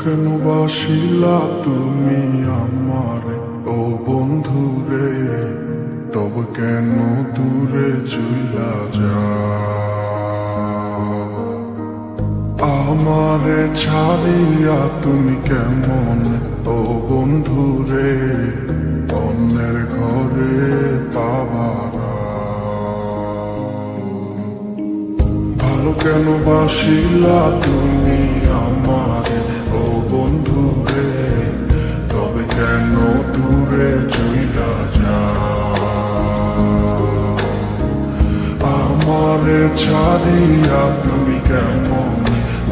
কেন বাসিলা তুমি আমার ও বন্ধুরে, তবে কেন দূরে চইলা যাও? আমারে ছাড়িয়া তুমি কেমন ও বন্ধুরে অন্যের ঘরে পাবারা? ভালো কেন বাসিলা তুমি আমারে ও বন্ধুরে, তবে কেন দূরে চইলা যাও? আমারে ছাড়িয়া তুমি কেমন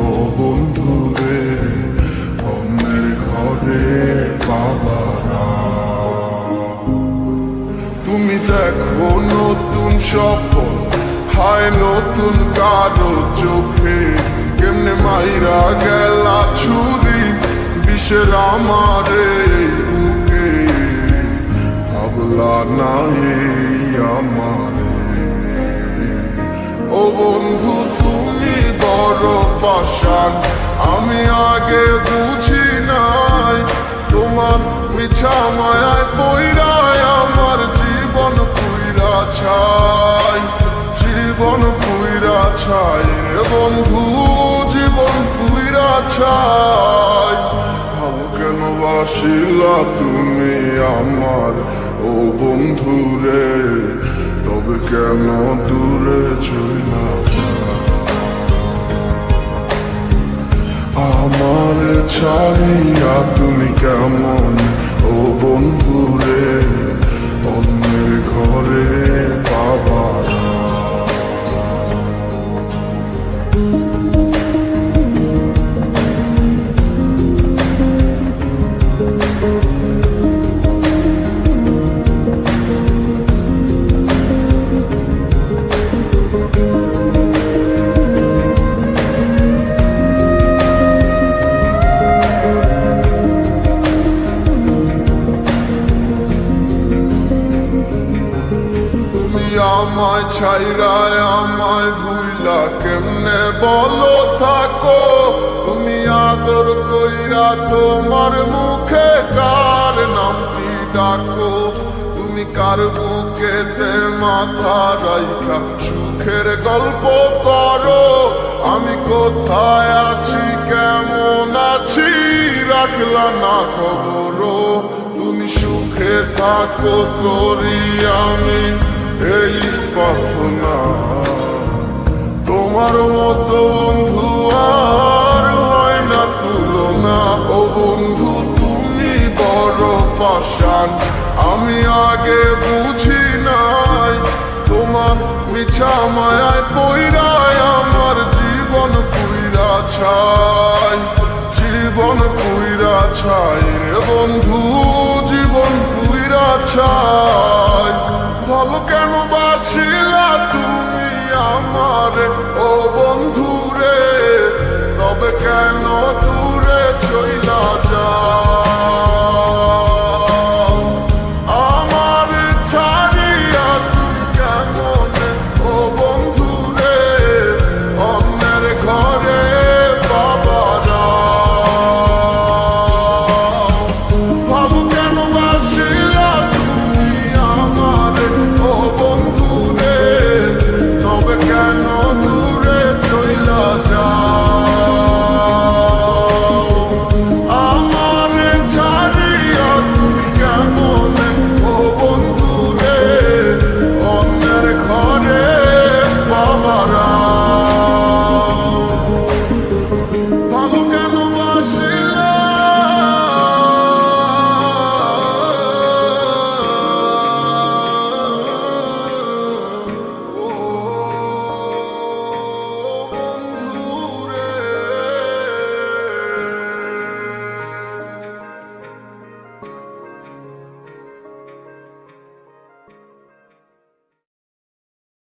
ও বন্ধুরে অন্যের ঘরে পাবারা? তুমি দেখো নতুন স্বপ্ন হায় নতুন কারো চোখে, কেমনে মাইরা গেলা ছুরি বিষের আমারে বুকে। ভাবলা নাই আমারে ও বন্ধু তুমি বড় পাষাণ, আমি আগে বুঝি নাই তোমার মিছা মায়ায় পইরায় আমার জীবন পুইরা ছাই, জীবন পুইরা ছাই রে বন্ধু, জীবন পুইরা ছাই। ভালো কেন বাসিলা তুমি আমার ও বন্ধু রে, তবে কেন দূরে চইলা যাও? আমার ছাড়িয়া তুমি কেমন ও বন্ধু রে অন্যের ঘরে পাবারা? আমায় ছাইরায় আমায় ভুইলা কেমনে বলো থাকো? তুমি আদর কইরা তোমার মুখে কার নামটি ডাকো? তুমি কার বুকেতে মাথা রাইখা সুখের গল্প করো? আমি কোথায় আছি কেমন আছি রাখলা না খবর? তুমি সুখে থাকো করি আমি এই প্রার্থনা, তোমার মতো বন্ধু আর হয় না তুলনা। ও বন্ধু তুমি বড় পাষাণ, আমি আগে বুঝি নাই তোমার মিছা মায়ায় পইরায় আমার জীবন পুইরা ছাই, জীবন পুইরা ছাই রে বন্ধু, জীবন পুইরা ছাই। ভালো কেন বাসিলা তুমি আমার ও বন্ধু রে, তবে কেন